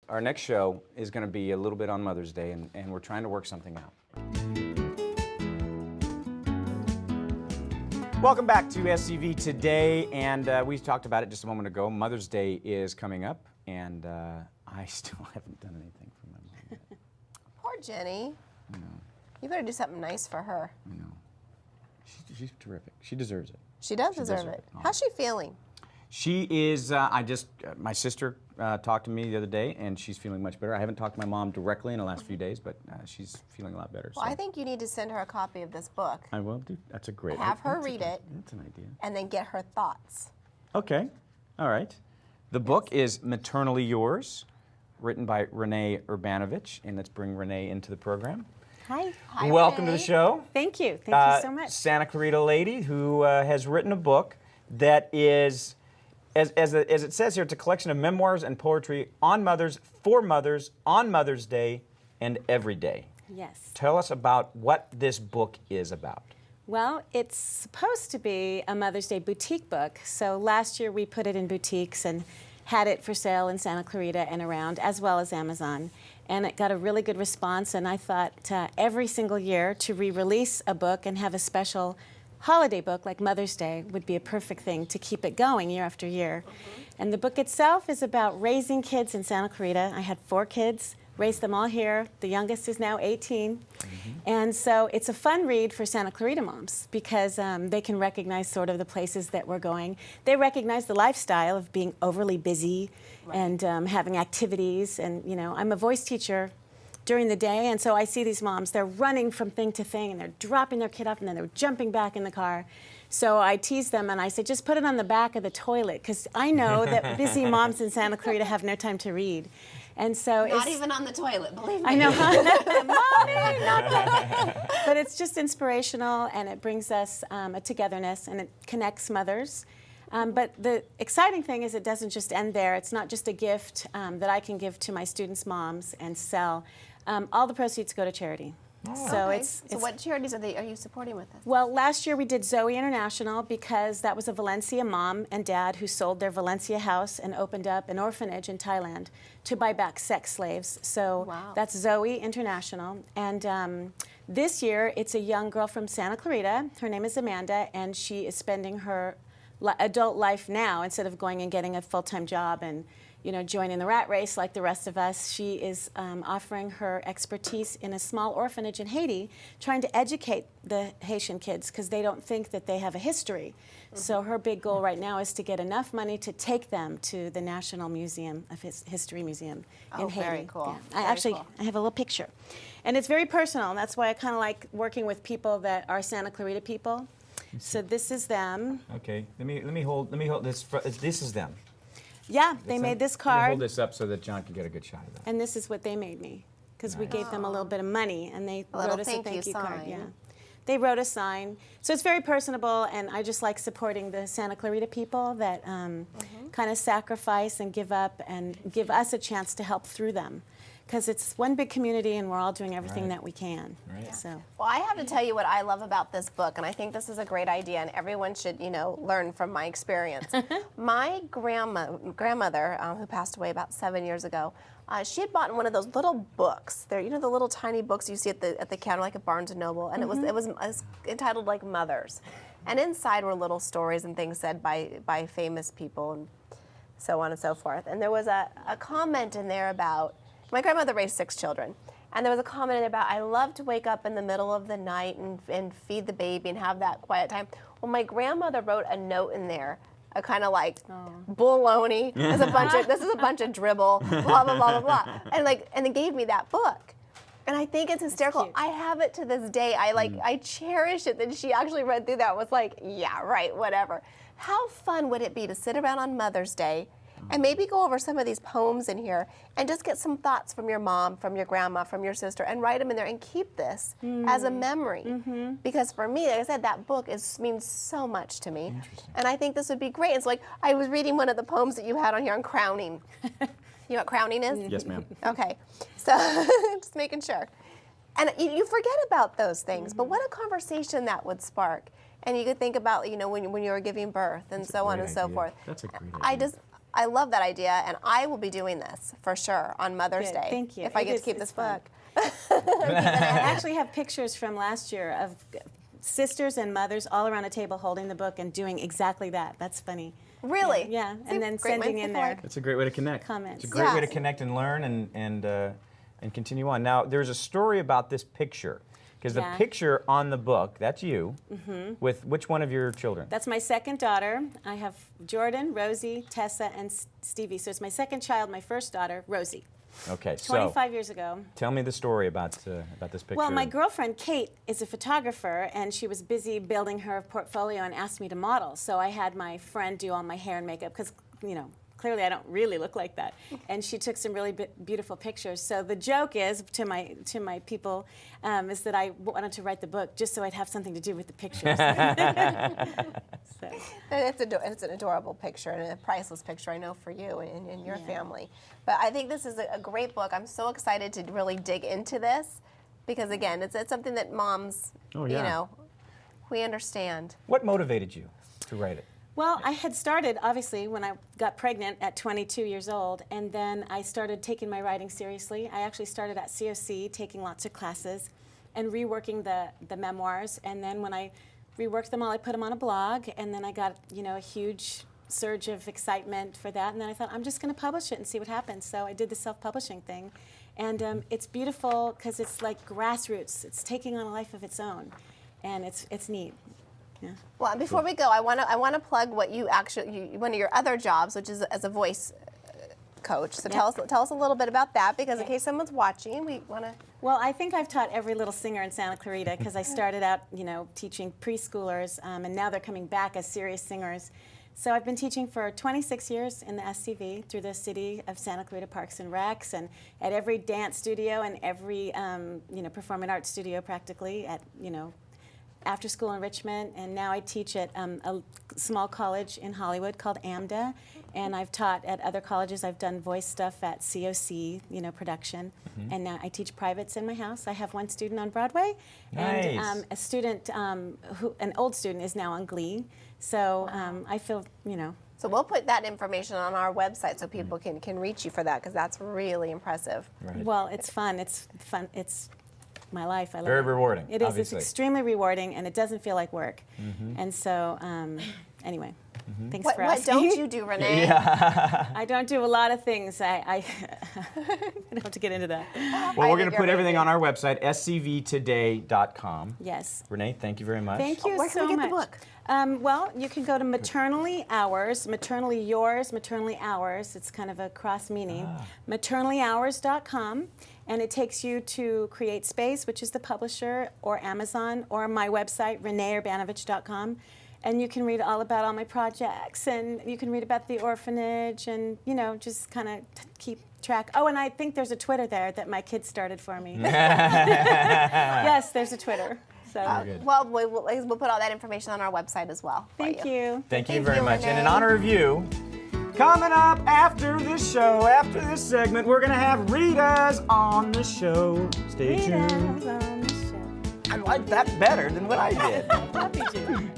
our next show is going to be a little bit on Mother's Day, and we're trying to work something out. Welcome back to SCV Today, and we talked about it just a moment ago. Mother's Day is coming up, and I still haven't done anything for my mom yet. Poor Jenny. I know. You better do something nice for her. I know. She's terrific. She deserves it. She does deserve it. Oh. How's she feeling? She is, my sister talked to me the other day, and she's feeling much better. I haven't talked to my mom directly in the last few days, but she's feeling a lot better. Well, so. I think you need to send her a copy of this book. I will do. That's a great idea. Have her read it. That's an idea. And then get her thoughts. Okay. All right. The book is Maternallyours, written by Rene Urbanovich, and let's bring Rene into the program. Hi. Hi, Welcome Renee. to the show. Thank you. Thank you so much. Santa Clarita lady who has written a book that is, as it says here, it's a collection of memoirs and poetry on mothers, for mothers, on Mother's Day, and every day. Yes. Tell us about what this book is about. Well, it's supposed to be a Mother's Day boutique book. So last year we put it in boutiques and had it for sale in Santa Clarita and around, as well as Amazon. And it got a really good response, and I thought every single year to re-release a book and have a special holiday book like Mother's Day would be a perfect thing to keep it going year after year. And the book itself is about raising kids in Santa Clarita. I had 4 kids, raised them all here. The youngest is now 18. And so it's a fun read for Santa Clarita moms because they can recognize sort of the places that we're going. They recognize the lifestyle of being overly busy and having activities. And, you know, I'm a voice teacher during the day, and so I see these moms, they're running from thing to thing, and they're dropping their kid off, and then they're jumping back in the car. So I tease them, and I say, just put it on the back of the toilet, because I know that busy moms in Santa Clarita have no time to read. And so Not even on the toilet, believe me. I know, Mommy, not that. But it's just inspirational, and it brings us a togetherness, and it connects mothers. But the exciting thing is it doesn't just end there. It's not just a gift that I can give to my students' moms and sell. All the proceeds go to charity. So Okay. it's what charities are you supporting with this? well, last year we did Zoe International because that was a Valencia mom and dad who sold their Valencia house and opened up an orphanage in Thailand to buy back sex slaves. So Wow. that's Zoe International. And this year it's a young girl from Santa Clarita. Her name is Amanda, and she is spending her adult life now instead of going and getting a full-time job and joining the rat race like the rest of us. She is offering her expertise in a small orphanage in Haiti, trying to educate the Haitian kids because they don't think that they have a history. So her big goal right now is to get enough money to take them to the National Museum of History Museum in Haiti. Very cool. Yeah. I have a little picture. And it's very personal, and that's why I kind of like working with people that are Santa Clarita people. So this is them. Okay, let me hold this. This is them. Yeah, they made this Let me card. hold this up so that John can get a good shot of that. And this is what they made me, because we gave them a little bit of money, and they little wrote us a thank you card. sign. Yeah, they wrote a sign. So it's very personable, and I just like supporting the Santa Clarita people that kind of sacrifice and give up and give us a chance to help through them, because it's one big community, and we're all doing everything Right. that we can. Right. So. Well, I have to tell you what I love about this book, and I think this is a great idea, and everyone should, learn from my experience. My grandmother, who passed away about 7 years ago, she had bought one of those little books. They're, the little tiny books you see at the counter, like at Barnes and Noble, and it was entitled like Mothers, and inside were little stories and things said by famous people and so on and so forth. And there was a comment in there about. My grandmother raised 6 children, and there was a comment about, I love to wake up in the middle of the night and feed the baby and have that quiet time. Well, my grandmother wrote a note in there, a kind of like baloney. This is a bunch of dribble, blah blah blah blah blah, and they gave me that book, and I think it's hysterical. cute. I have it to this day. I cherish it that she actually read through that. Was like, yeah, right, whatever. How fun would it be to sit around on Mother's Day? And maybe go over some of these poems in here and just get some thoughts from your mom, from your grandma, from your sister, and write them in there and keep this as a memory. Because for me, like I said, that book means so much to me. And I think this would be great. It's like I was reading one of the poems that you had on here on crowning. You know what crowning is? Yes, ma'am. Okay. So just making sure. And you forget about those things, but what a conversation that would spark. And you could think about, when you were giving birth and so on and so forth. That's a great idea. I love that idea, and I will be doing this for sure on Mother's Good, Day. thank you. If I It get is- to keep it's this fun. book. I actually have pictures from last year of sisters and mothers all around a table holding the book and doing exactly that. That's funny. Really? Yeah, See, and then great sending minds in think their alike. It's a great way to connect. comments. It's a great way to Yes. connect and learn and continue on. Now, there's a story about this picture. Because the Yeah. picture on the book, that's you, with which one of your children? That's my second daughter. I have Jordan, Rosie, Tessa, and Stevie. So it's my second child, my first daughter, Rosie. Okay, so 25 years ago. tell me the story about this picture. Well, my girlfriend, Kate, is a photographer, and she was busy building her portfolio and asked me to model. So I had my friend do all my hair and makeup because, clearly I don't really look like that. And she took some really beautiful pictures. So the joke is, to my people, is that I wanted to write the book just so I'd have something to do with the pictures. So. And it's an adorable picture and a priceless picture, I know, for you and your family. But I think this is a great book. I'm so excited to really dig into this because, again, it's something that moms, we understand. What motivated you to write it? Well, I had started, obviously, when I got pregnant at 22 years old, and then I started taking my writing seriously. I actually started at COC, taking lots of classes, and reworking the memoirs. And then when I reworked them all, I put them on a blog, and then I got, a huge surge of excitement for that. And then I thought, I'm just going to publish it and see what happens. So I did the self-publishing thing. And it's beautiful because it's like grassroots. It's taking on a life of its own, and it's neat. Yeah. Well, before we go, I want to plug what you actually one of your other jobs, which is as a voice coach. So tell us a little bit about that, because in case someone's watching, we want to. Well, I think I've taught every little singer in Santa Clarita because I started out, teaching preschoolers, and now they're coming back as serious singers. So I've been teaching for 26 years in the SCV through the city of Santa Clarita Parks and Recs, and at every dance studio and every performing arts studio practically at after school enrichment, and now I teach at a small college in Hollywood called AMDA, and I've taught at other colleges. I've done voice stuff at COC, production, and now I teach privates in my house. I have one student on Broadway, and Nice. a student an old student is now on Glee. So I feel, So we'll put that information on our website so people can reach you for that, because that's really impressive. Right. well, it's fun. It's fun. It's my life. I love Very it. rewarding, It is. obviously. It's extremely rewarding, and it doesn't feel like work. And so, anyway, thanks What for asking. don't you do, Renee? I don't do a lot of things. I don't have to get into that. Well, I we're going think to put you're everything amazing. on our website, scvtoday.com. Yes. Renee, thank you very much. Thank you Where can so we get the much. book? Well, you can go to Maternallyours, Maternallyours, Maternallyours. It's kind of a cross meaning. Maternallyours.com, and it takes you to Create Space, which is the publisher, or Amazon, or my website, ReneUrbanovich.com. And you can read all about all my projects, and you can read about the orphanage, and just kind of keep track. Oh, and I think there's a Twitter there that my kids started for me. Yes, there's a Twitter. So good. Well, we'll put all that information on our website as well. for thank you. Thank you Thank very you, much. And in Renee. honor of you, coming up after this show, after this segment, we're going to have Rita's on the show. Stay tuned. Rita's on the show. I like that better than what I did. Happy to.